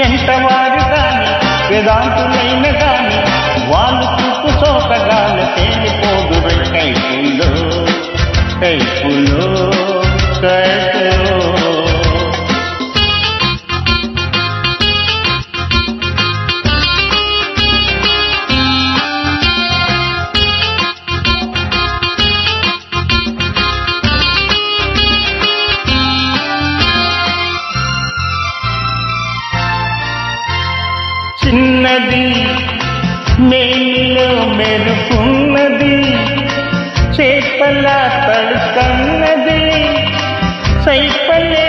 ఎంత వారు కాని వేదాంతులైన కాని వాళ్ళు చూపు సోకగాల తేలిపోదు కైపులో కైపులో కైపులో. చిన్నది మేలిలో మెరుపున్నది చేపల తడుకన్నది సైపలే